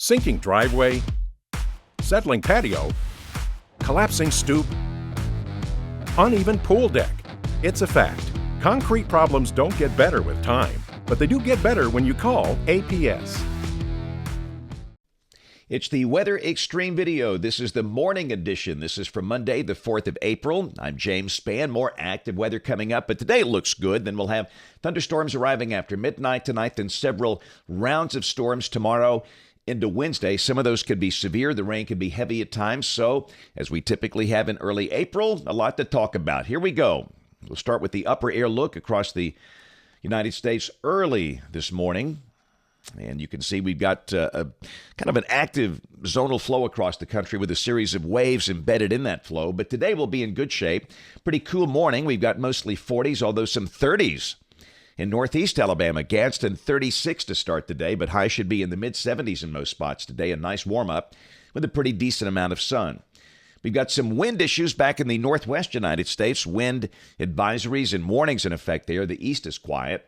Sinking driveway, settling patio, collapsing stoop, uneven pool deck. It's a fact. Concrete problems don't get better with time, but they do get better when you call APS. It's the Weather Xtreme video. This is the morning edition. This is for Monday, the 4th of April. I'm James Spann. More active weather coming up, but today looks good. Then we'll have thunderstorms arriving after midnight tonight, then several rounds of storms tomorrow into Wednesday. Some of those could be severe. The rain could be heavy at times. So, as we typically have in early April, a lot to talk about. Here we go. We'll start with the upper air look across the United States early this morning. And you can see we've got a kind of an active zonal flow across the country with a series of waves embedded in that flow. But today we'll be in good shape. Pretty cool morning. We've got mostly 40s, although some 30s in northeast Alabama. Gadsden 36 to start the day, but high should be in the mid-70s in most spots today. A nice warm-up with a pretty decent amount of sun. We've got some wind issues back in the northwest United States. Wind advisories and warnings in effect there. The east is quiet.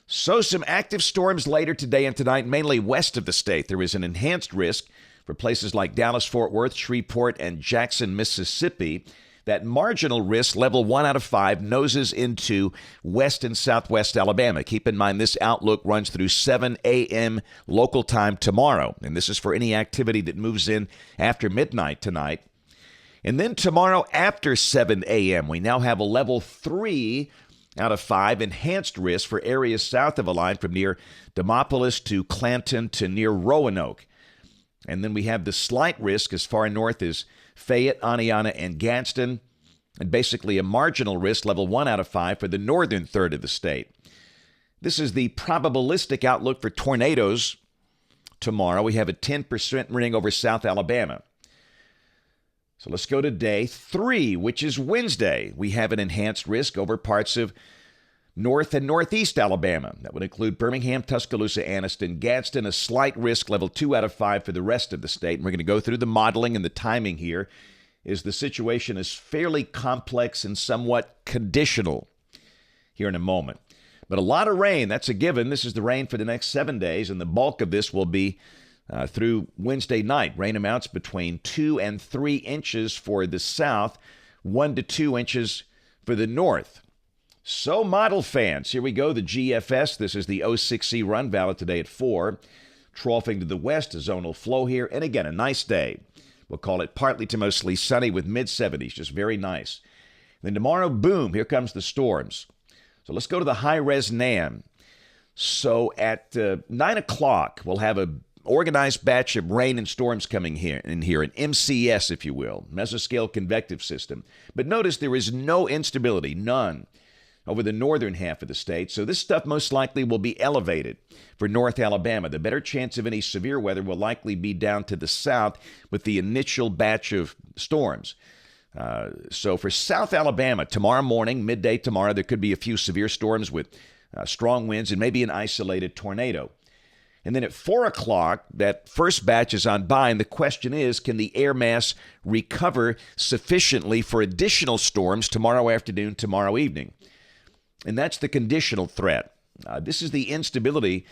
So some active storms later today and tonight, mainly west of the state. There is an enhanced risk for places like Dallas, Fort Worth, Shreveport, and Jackson, Mississippi. That marginal risk, level 1 out of 5, noses into west and southwest Alabama. Keep in mind this outlook runs through 7 a.m. local time tomorrow. And this is for any activity that moves in after midnight tonight. And then tomorrow after 7 a.m., we now have a level 3 out of 5 enhanced risk for areas south of a line from near Demopolis to Clanton to near Roanoke. And then we have the slight risk as far north as Fayette, Aniana, and Gadsden, and basically a marginal risk, level 1 out of 5, for the northern third of the state. This is the probabilistic outlook for tornadoes tomorrow. We have a 10% ring over South Alabama. So let's go to day 3, which is Wednesday. We have an enhanced risk over parts of north and northeast Alabama. That would include Birmingham, Tuscaloosa, Anniston, Gadsden, a slight risk, level 2 out of 5 for the rest of the state. And we're going to go through the modeling and the timing here, as the situation is fairly complex and somewhat conditional here in a moment. But a lot of rain, that's a given. This is the rain for the next 7 days, and the bulk of this will be through Wednesday night. Rain amounts between 2 and 3 inches for the south, 1 to 2 inches for the north. So model fans, here we go, the GFS. This is the 06C run, valid today at 4. Troughing to the west, a zonal flow here. And again, a nice day. We'll call it partly to mostly sunny with mid-70s, just very nice. Then tomorrow, boom, here comes the storms. So let's go to the high-res NAM. So at 9 o'clock, we'll have a organized batch of rain and storms coming in here, an MCS, if you will, mesoscale convective system. But notice there is no instability, none, over the northern half of the state. So this stuff most likely will be elevated for North Alabama. The better chance of any severe weather will likely be down to the south with the initial batch of storms. So for South Alabama, tomorrow morning, midday tomorrow, there could be a few severe storms with strong winds and maybe an isolated tornado. And then at 4 o'clock, that first batch is on by, and the question is, can the air mass recover sufficiently for additional storms tomorrow afternoon, tomorrow evening? And that's the conditional threat. This is the instability.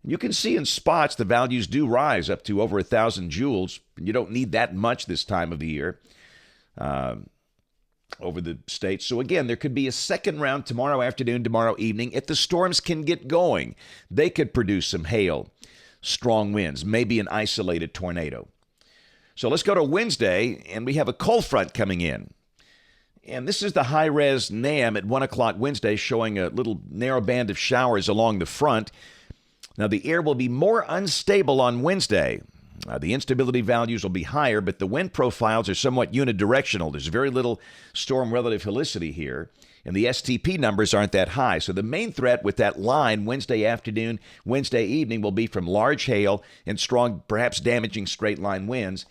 You can see in spots the values do rise up to over 1,000 joules. You don't need that much this time of the year over the state. So again, there could be a second round tomorrow afternoon, tomorrow evening. If the storms can get going, they could produce some hail, strong winds, maybe an isolated tornado. So let's go to Wednesday, and we have a cold front coming in. And this is the high-res NAM at 1 o'clock Wednesday, showing a little narrow band of showers along the front. Now, the air will be more unstable on Wednesday. The instability values will be higher, but the wind profiles are somewhat unidirectional. There's very little storm relative helicity here, and the STP numbers aren't that high. So the main threat with that line Wednesday afternoon, Wednesday evening will be from large hail and strong, perhaps damaging straight-line winds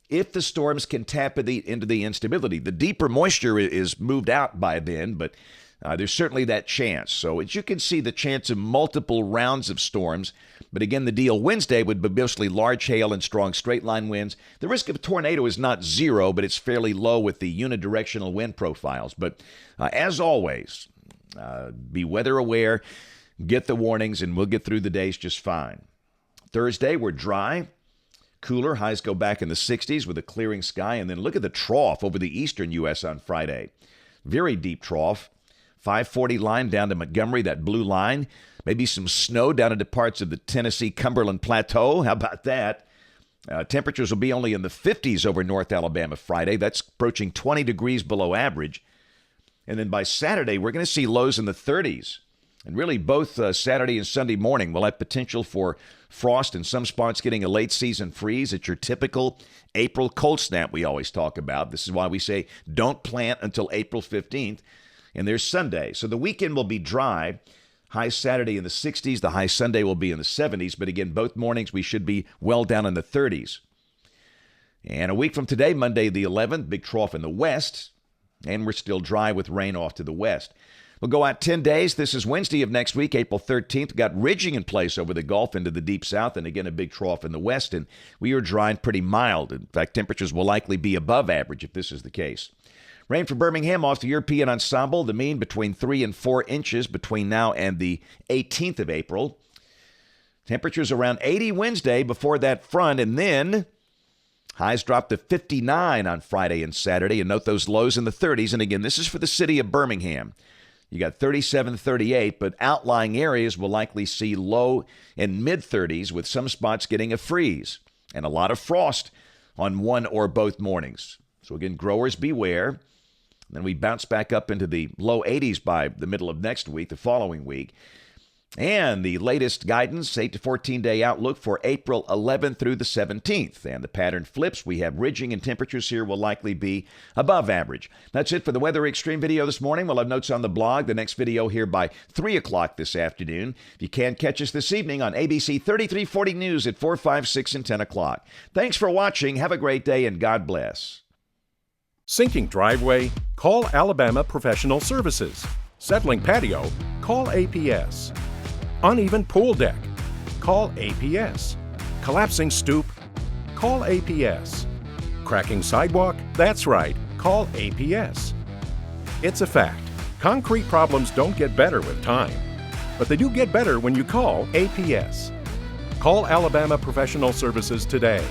if the storms can tap into the instability. The deeper moisture is moved out by then, but there's certainly that chance. So as you can see, the chance of multiple rounds of storms. But again, the deal Wednesday would be mostly large hail and strong straight-line winds. The risk of a tornado is not zero, but it's fairly low with the unidirectional wind profiles. But as always, be weather aware, get the warnings, and we'll get through the days just fine. Thursday, we're dry. cooler. Highs go back in the 60s with a clearing sky. And then look at the trough over the eastern U.S. on Friday. Very deep trough. 540 line down to Montgomery, that blue line. Maybe some snow down into parts of the Tennessee Cumberland Plateau. How about that? Temperatures will be only in the 50s over North Alabama Friday. That's approaching 20 degrees below average. And then by Saturday, we're going to see lows in the 30s. And really, both Saturday and Sunday morning will have potential for frost and some spots getting a late season freeze. It's your typical April cold snap we always talk about. This is why we say don't plant until April 15th. And there's Sunday. So the weekend will be dry. High Saturday in the 60s. The high Sunday will be in the 70s. But again, both mornings we should be well down in the 30s. And a week from today, Monday the 11th, big trough in the west. And we're still dry with rain off to the west. We'll go out 10 days. This is Wednesday of next week, April 13th. We've got ridging in place over the Gulf into the deep south. And again, a big trough in the west. And we are dry and pretty mild. In fact, temperatures will likely be above average if this is the case. Rain for Birmingham off the European ensemble, the mean between 3 and 4 inches between now and the 18th of April. Temperatures around 80 Wednesday before that front, and then highs drop to 59 on Friday and Saturday, and note those lows in the 30s. And again, this is for the city of Birmingham. You got 37, 38, but outlying areas will likely see low and mid-30s with some spots getting a freeze and a lot of frost on one or both mornings. So again, growers beware. Then we bounce back up into the low 80s by the middle of next week, the following week. And the latest guidance, 8 to 14-day outlook for April 11th through the 17th. And the pattern flips. We have ridging and temperatures here will likely be above average. That's it for the Weather Xtreme video this morning. We'll have notes on the blog. The next video here by 3 o'clock this afternoon. If you can, catch us this evening on ABC 3340 News at 4, 5, 6, and 10 o'clock. Thanks for watching. Have a great day, and God bless. Sinking driveway? Call Alabama Professional Services. Settling patio? Call APS. Uneven pool deck? Call APS. Collapsing stoop? Call APS. Cracking sidewalk? That's right, call APS. It's a fact. Concrete problems don't get better with time, but they do get better when you call APS. Call Alabama Professional Services today.